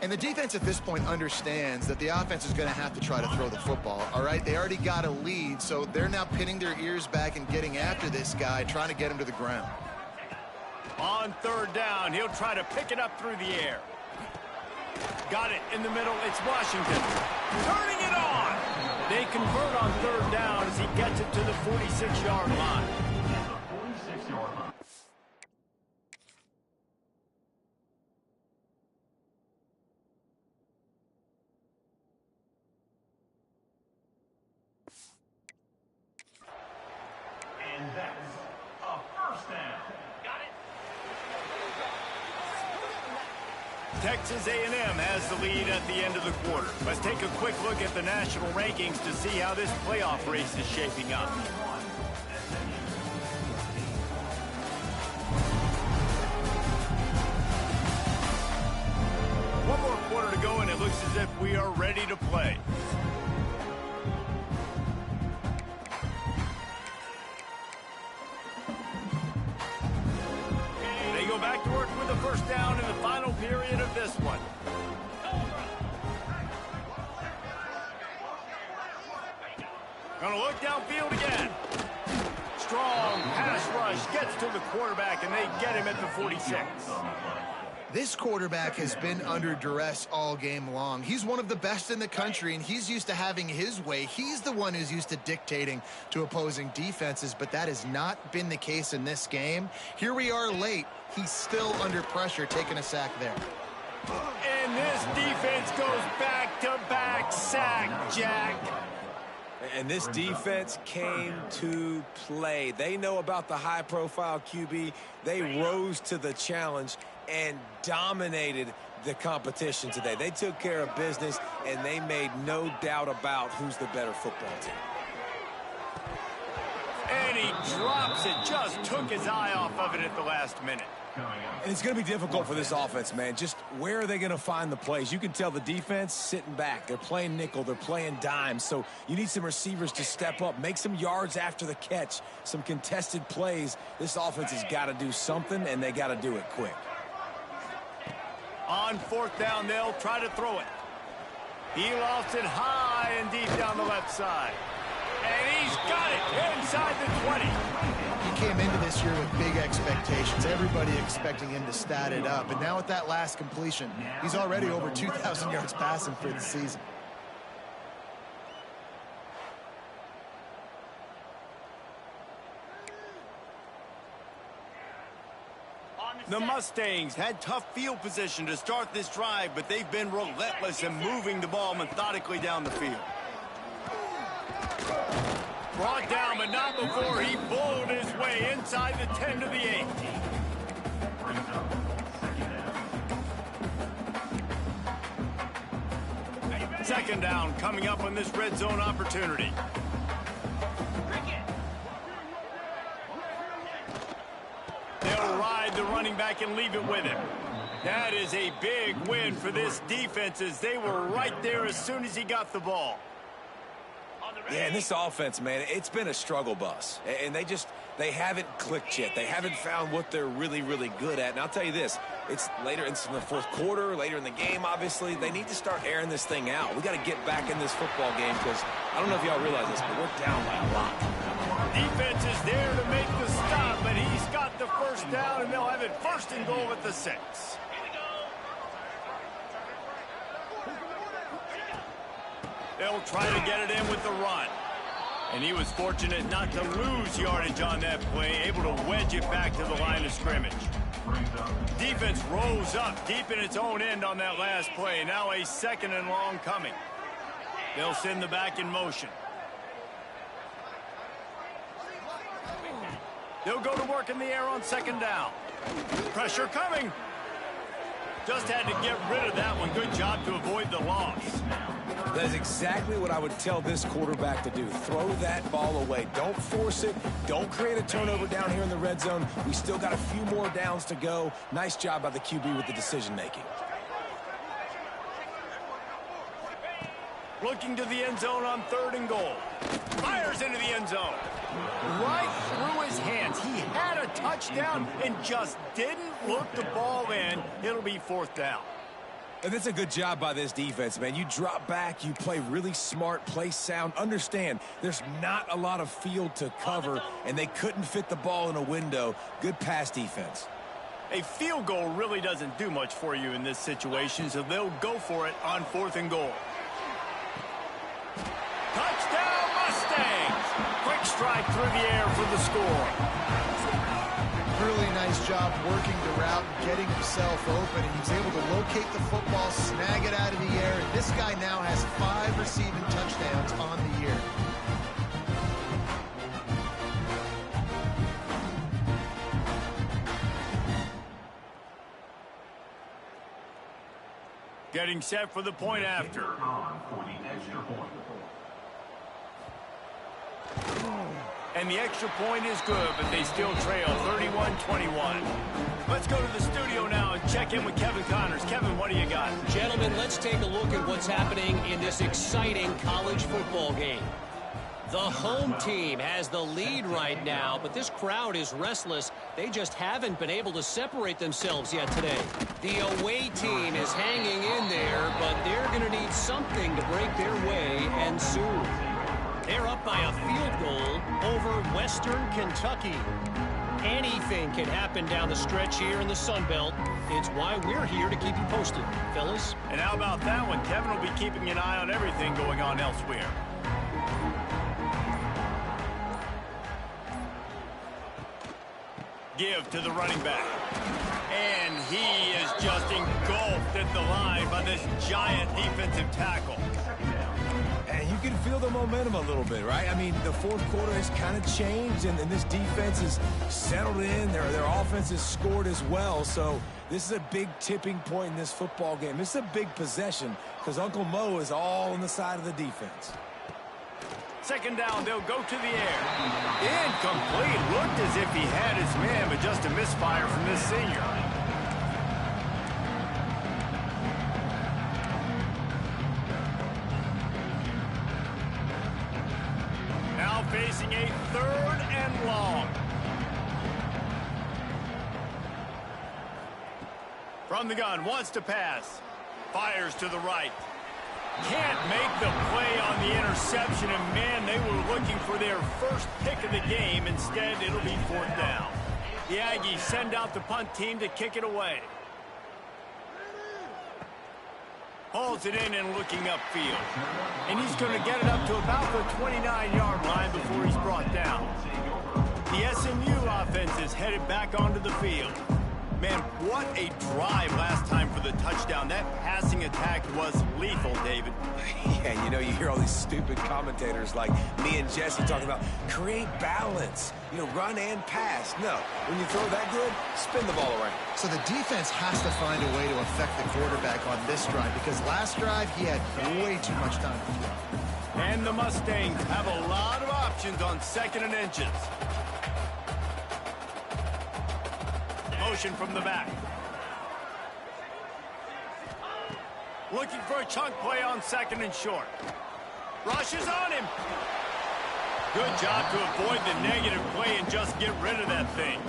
And the defense at this point understands that the offense is going to have to try to throw the football, all right? They already got a lead, so they're now pinning their ears back and getting after this guy, trying to get him to the ground. On third down, he'll try to pick it up through the air. Got it in the middle. It's Washington. Turning it on. They convert on third down as he gets it to the 46-yard line. The 46-yard line. And that's a first down. Got it. Texas A&M has the lead at the end of the quarter. Let's take a quick look at the national rankings to see how this playoff race is shaping up. One more quarter to go, and it looks as if we are ready to play. They go back to work with the first down in the final period of this one. Gonna look downfield again. Strong pass rush gets to the quarterback, and they get him at the 46. This quarterback has been under duress all game long. He's one of the best in the country, and he's used to having his way. He's the one who's used to dictating to opposing defenses, but that has not been the case in this game. Here we are late. He's still under pressure, taking a sack there. And this defense goes back-to-back sack, Jack. And this defense came to play. They know about the high-profile QB. They rose to the challenge and dominated the competition today. They took care of business, and they made no doubt about who's the better football team. And he drops it. Just took his eye off of it at the last minute. And it's going to be difficult for this offense, man. Just where are they going to find the plays? You can tell the defense sitting back. They're playing nickel. They're playing dime. So you need some receivers to step up, make some yards after the catch, some contested plays. This offense has got to do something, and they got to do it quick. On fourth down, they'll try to throw it. He lofts it high and deep down the left side. And he's got it inside the 20. He came into this year with big expectations. Everybody expecting him to stat it up. And now with that last completion, he's already over 2,000 yards passing for the season. The Mustangs had tough field position to start this drive, but they've been relentless in moving the ball methodically down the field. Brought down, but not before he bowled his way inside the 10 to the 8. Second down coming up on this red zone opportunity. They'll ride the running back and leave it with him. That is a big win for this defense, as they were right there as soon as he got the ball. Yeah, and this offense, man, it's been a struggle bus. And they haven't clicked yet. They haven't found what they're really, really good at. And I'll tell you this, it's later in the fourth quarter, later in the game, obviously. They need to start airing this thing out. We got to get back in this football game, because I don't know if y'all realize this, but we're down by a lot. Defense is there to make the stop, but he's got the first down, and they'll have it first and goal at the 6. They'll try to get it in with the run. And he was fortunate not to lose yardage on that play, able to wedge it back to the line of scrimmage. Defense rose up deep in its own end on that last play. Now a second and long coming. They'll send the back in motion. They'll go to work in the air on second down. Pressure coming. Just had to get rid of that one. Good job to avoid the loss. That's exactly what I would tell this quarterback to do. Throw that ball away. Don't force it. Don't create a turnover down here in the red zone. We still got a few more downs to go. Nice job by the QB with the decision-making. Looking to the end zone on 3rd and goal. Fires into the end zone. Right through his hands. He had a touchdown and just didn't look the ball in. It'll be 4th down. And that's a good job by this defense, man. You drop back, you play really smart, play sound. Understand, there's not a lot of field to cover, and they couldn't fit the ball in a window. Good pass defense. A field goal really doesn't do much for you in this situation, so they'll go for it on 4th and goal. Touchdown, Mustangs! Quick strike through the air for the score. Really nice job working the route and getting himself open. And he was able to locate the football, snag it out of the air. And this guy now has 5 receiving touchdowns on the year. Getting set for the point after. For the extra point. And the extra point is good, but they still trail 31-21. Let's go to the studio now and check in with Kevin Connors. Kevin, what do you got? Gentlemen, let's take a look at what's happening in this exciting college football game. The home team has the lead right now, but this crowd is restless. They just haven't been able to separate themselves yet today. The away team is hanging in there, but they're going to need something to break their way, and soon. They're up by a field goal over Western Kentucky. Anything can happen down the stretch here in the Sun Belt. It's why we're here to keep you posted, fellas. And how about that one? Kevin will be keeping an eye on everything going on elsewhere. Give to the running back. And he is just engulfed at the line by this giant defensive tackle. And you can feel the momentum a little bit, right? I mean, the 4th quarter has kind of changed, and this defense is settled in. Their offense has scored as well. So this is a big tipping point in this football game. This is a big possession because Uncle Mo is all on the side of the defense. 2nd down, they'll go to the air. Incomplete. Looked as if he had his man, but just a misfire from this senior. Now facing a 3rd and long. From the gun, wants to pass. Fires to the right. Can't make the play on the interception, and man, they were looking for their first pick of the game. Instead, it'll be 4th down. The Aggies send out the punt team to kick it away. Hauls it in and looking upfield. And he's going to get it up to about the 29-yard line before he's brought down. The SMU offense is headed back onto the field. Man, what a drive last time for the touchdown. That passing attack was lethal, David. Yeah, you know, you hear all these stupid commentators like me and Jesse talking about create balance, you know, run and pass. No, when you throw that good, spin the ball around. So the defense has to find a way to affect the quarterback on this drive because last drive he had way too much time to throw. And the Mustangs have a lot of options on 2nd and inches. Motion from the back. Looking for a chunk play on 2nd and short. Rushes on him. Good job to avoid the negative play and just get rid of that thing.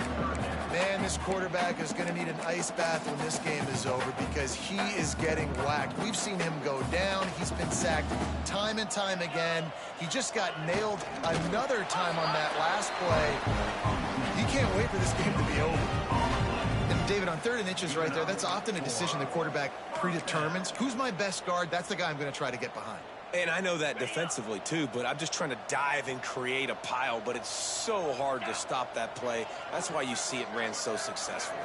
Man, this quarterback is going to need an ice bath when this game is over because he is getting whacked. We've seen him go down. He's been sacked time and time again. He just got nailed another time on that last play. He can't wait for this game to be over. And David, on 3rd and inches right there, that's often a decision the quarterback predetermines. Who's my best guard? That's the guy I'm going to try to get behind. And I know that defensively, too, but I'm just trying to dive and create a pile, but it's so hard to stop that play. That's why you see it ran so successfully.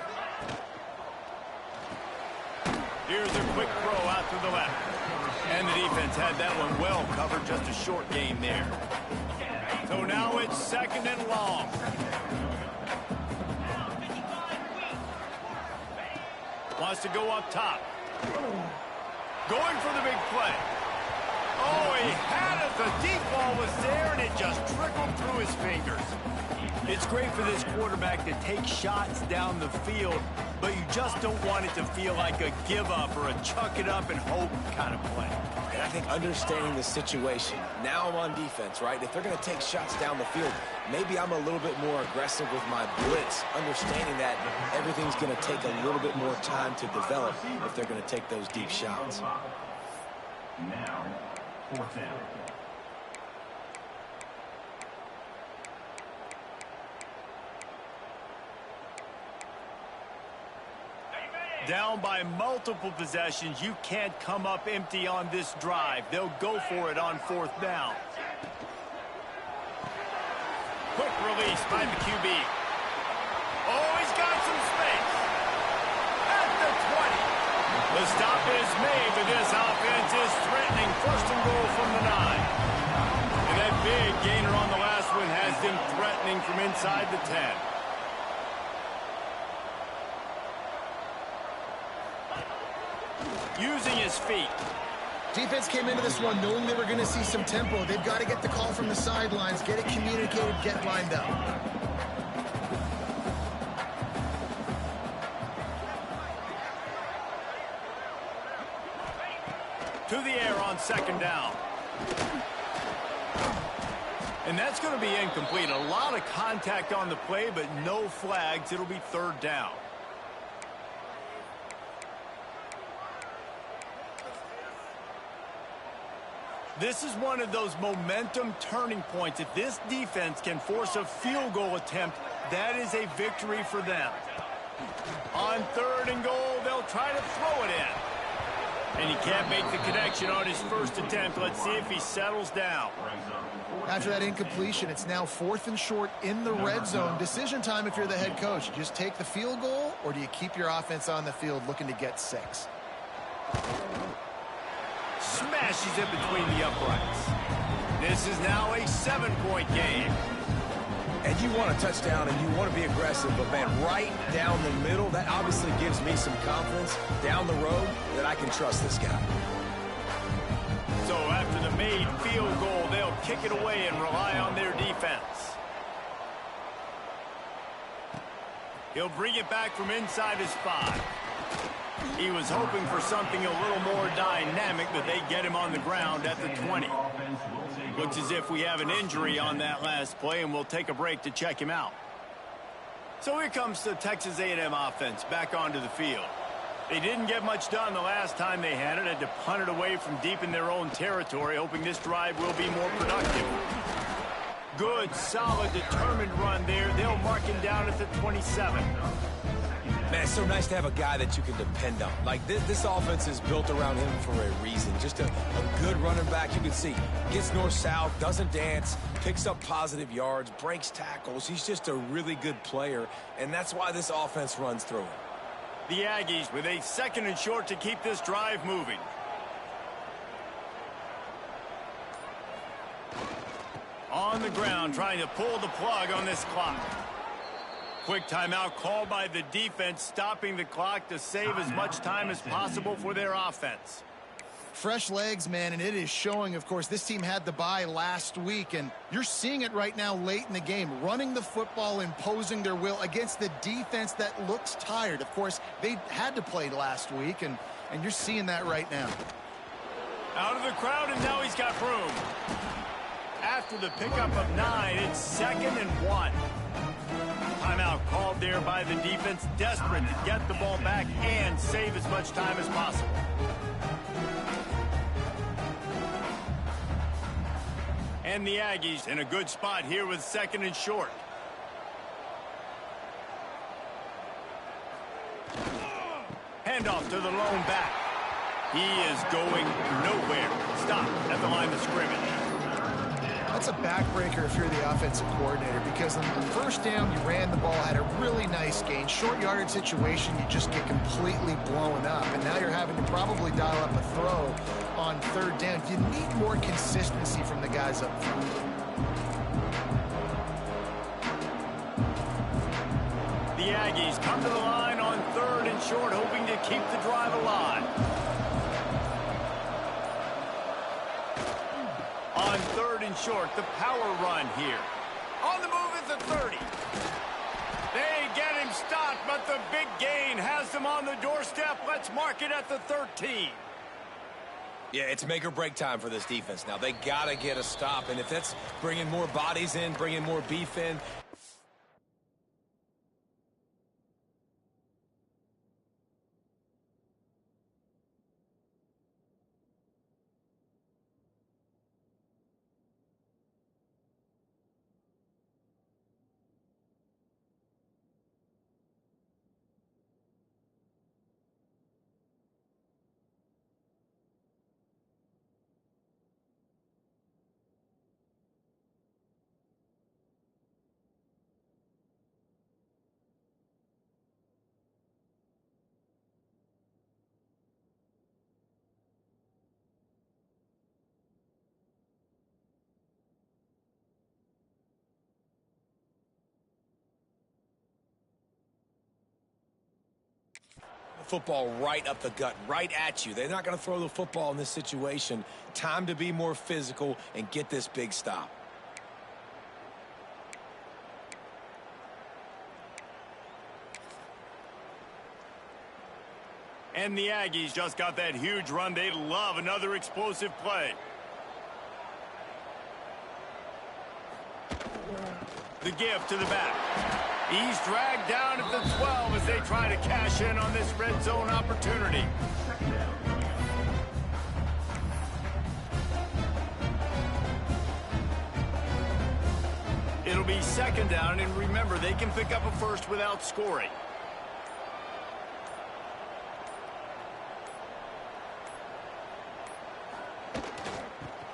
Here's a quick throw out to the left. And the defense had that one well covered, just a short game there. So now it's 2nd and long. wants to go up top. Going for the big play. Oh, he had it. The deep ball was there, and it just trickled through his fingers. It's great for this quarterback to take shots down the field, but you just don't want it to feel like a give-up or a chuck-it-up-and-hope kind of play. And I think understanding the situation, now I'm on defense, right? If they're going to take shots down the field, maybe I'm a little bit more aggressive with my blitz, understanding that everything's going to take a little bit more time to develop if they're going to take those deep shots. Now, fourth down. Down by multiple possessions, you can't come up empty on this drive. They'll go for it on fourth down. Quick release by the QB. Oh, he's got some space. At the 20. The stop is made, but this offense is threatening. First and goal from the 9. And that big gainer on the last one has them threatening from inside the 10. Using his feet. Defense came into this one knowing they were going to see some tempo. They've got to get the call from the sidelines, get it communicated, get lined up. To the air on second down. And that's going to be incomplete. A lot of contact on the play, but no flags. It'll be third down. This is one of those momentum turning points. If this defense can force a field goal attempt, that is a victory for them. On third and goal, they'll try to throw it in. And he can't make the connection on his first attempt. Let's see if he settles down. After that incompletion, it's now fourth and short in the red zone. Decision time if you're the head coach. You just take the field goal, or do you keep your offense on the field looking to get 6? Smashes it between the uprights. This is now a 7-point game. And you want a touchdown and you want to be aggressive, but man, right down the middle, that obviously gives me some confidence down the road that I can trust this guy. So after the made field goal, they'll kick it away and rely on their defense. He'll bring it back from inside his 5. He was hoping for something a little more dynamic, but they get him on the ground at the 20. Looks as if we have an injury on that last play, and we'll take a break to check him out. So here comes the Texas A&M offense back onto the field. They didn't get much done the last time they had to punt it away from deep in their own territory, hoping this drive will be more productive. Good, solid, determined run there. They'll mark him down at the 27. Man, it's so nice to have a guy that you can depend on. Like, this offense is built around him for a reason. Just a good running back. You can see, gets north-south, doesn't dance, picks up positive yards, breaks tackles. He's just a really good player, and that's why this offense runs through him. The Aggies with a second and short to keep this drive moving. On the ground, trying to pull the plug on this clock. Quick timeout called by the defense, stopping the clock to save as much time as possible for their offense. Fresh legs, man, and it is showing, of course. This team had the bye last week, and you're seeing it right now late in the game, running the football, imposing their will against the defense that looks tired. Of course, they had to play last week, and you're seeing that right now. Out of the crowd, and now he's got room. After the pickup of 9, it's 2nd and 1. Timeout called there by the defense, desperate to get the ball back and save as much time as possible. And the Aggies in a good spot here with 2nd and short. Handoff to the lone back. He is going nowhere. Stop at the line of scrimmage. That's a backbreaker if you're the offensive coordinator, because on the first down, you ran the ball, had a really nice gain. Short yardage situation, you just get completely blown up. And now you're having to probably dial up a throw on 3rd down. You need more consistency from the guys up front. The Aggies come to the line on 3rd and short, hoping to keep the drive alive. On 3rd and short, the power run here. On the move at the 30. They get him stopped, but the big gain has them on the doorstep. Let's mark it at the 13. Yeah, it's make or break time for this defense now. They got to get a stop, and if that's bringing more bodies in, bringing more beef in. Football right up the gut, right at you. They're not going to throw the football in this situation. Time to be more physical and get this big stop. And the Aggies just got that huge run. They love another explosive play. The give to the back. He's dragged down at the 12 as they try to cash in on this red zone opportunity. It'll be 2nd down, and remember, they can pick up a first without scoring.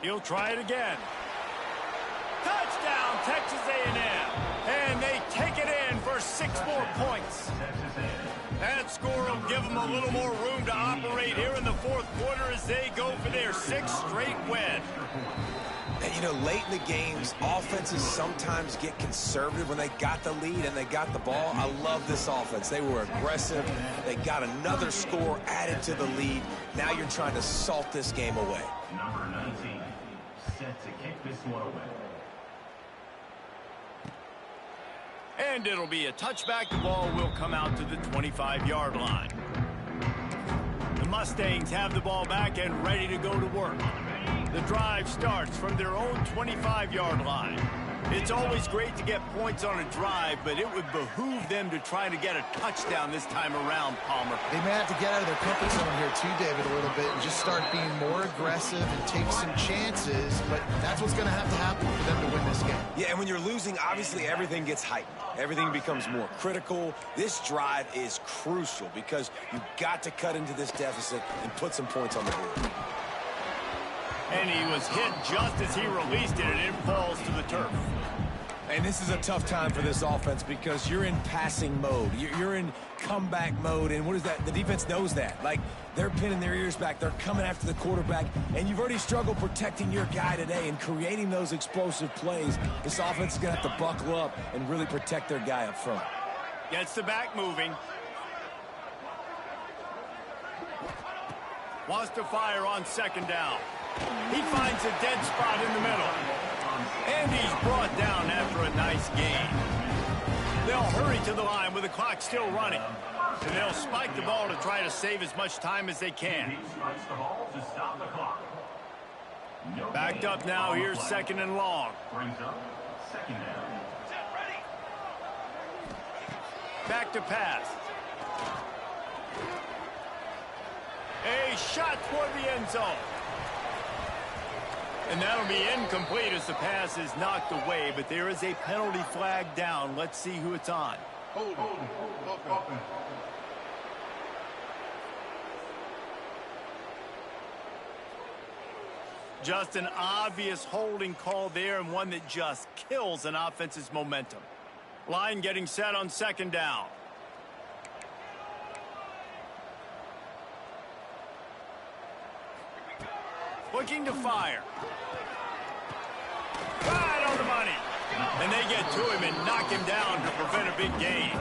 He'll try it again. Touchdown, Texas A&M. And they take it in for 6 more points. That score will give them a little more room to operate here in the 4th quarter as they go for their 6th straight win. And, you know, late in the games, offenses sometimes get conservative when they got the lead and they got the ball. I love this offense. They were aggressive. They got another score added to the lead. Now you're trying to salt this game away. Number 19, set to kick this one away. And it'll be a touchback. The ball will come out to the 25-yard line. The Mustangs have the ball back and ready to go to work. The drive starts from their own 25-yard line. It's always great to get points on a drive, but it would behoove them to try to get a touchdown this time around, Palmer. They may have to get out of their comfort zone here too, David, a little bit and just start being more aggressive and take some chances, but that's what's going to have to happen for them to win this game. Yeah, and when you're losing, obviously everything gets heightened. Everything becomes more critical. This drive is crucial because you've got to cut into this deficit and put some points on the board. And he was hit just as he released it, and it falls to the turf. And this is a tough time for this offense because you're in passing mode. You're in comeback mode, and what is that? The defense knows that. Like, they're pinning their ears back. They're coming after the quarterback, and you've already struggled protecting your guy today and creating those explosive plays. This offense is going to have to buckle up and really protect their guy up front. Gets the back moving. Wants to fire on 2nd down. He finds a dead spot in the middle. And he's brought down after a nice gain. They'll hurry to the line with the clock still running. And they'll spike the ball to try to save as much time as they can. He spikes the ball to stop the clock. Backed up now, here's 2nd and long. Brings up 2nd down. Back to pass. A shot toward the end zone. And that'll be incomplete as the pass is knocked away, but there is a penalty flag down. Let's see who it's on. Just an obvious holding call there, and one that just kills an offense's momentum. Line getting set on 2nd down. Looking to fire. Right on the money. And they get to him and knock him down to prevent a big gain.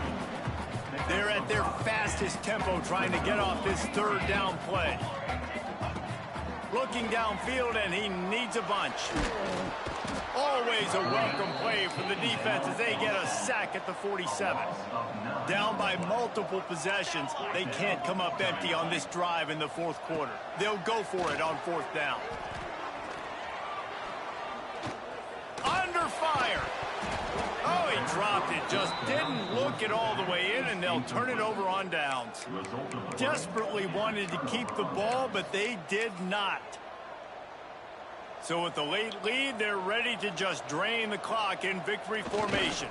They're at their fastest tempo trying to get off this third down play. Looking downfield, and he needs a bunch. Always a welcome play for the defense as they get a sack at the 47. Down by multiple possessions, they can't come up empty on this drive in the fourth quarter. They'll go for it on fourth down. Under fire. Oh, he dropped it. Just didn't look it all the way in, and they'll turn it over on downs. Desperately wanted to keep the ball, but they did not. So with the late lead, they're ready to just drain the clock in victory formation.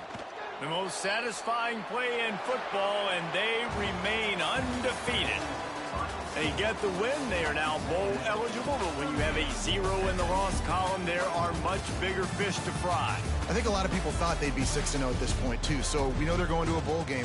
The most satisfying play in football, and they remain undefeated. They get the win. They are now bowl eligible, but when you have a 0 in the loss column, there are much bigger fish to fry. I think a lot of people thought they'd be 6-0 at this point, too. So we know they're going to a bowl game.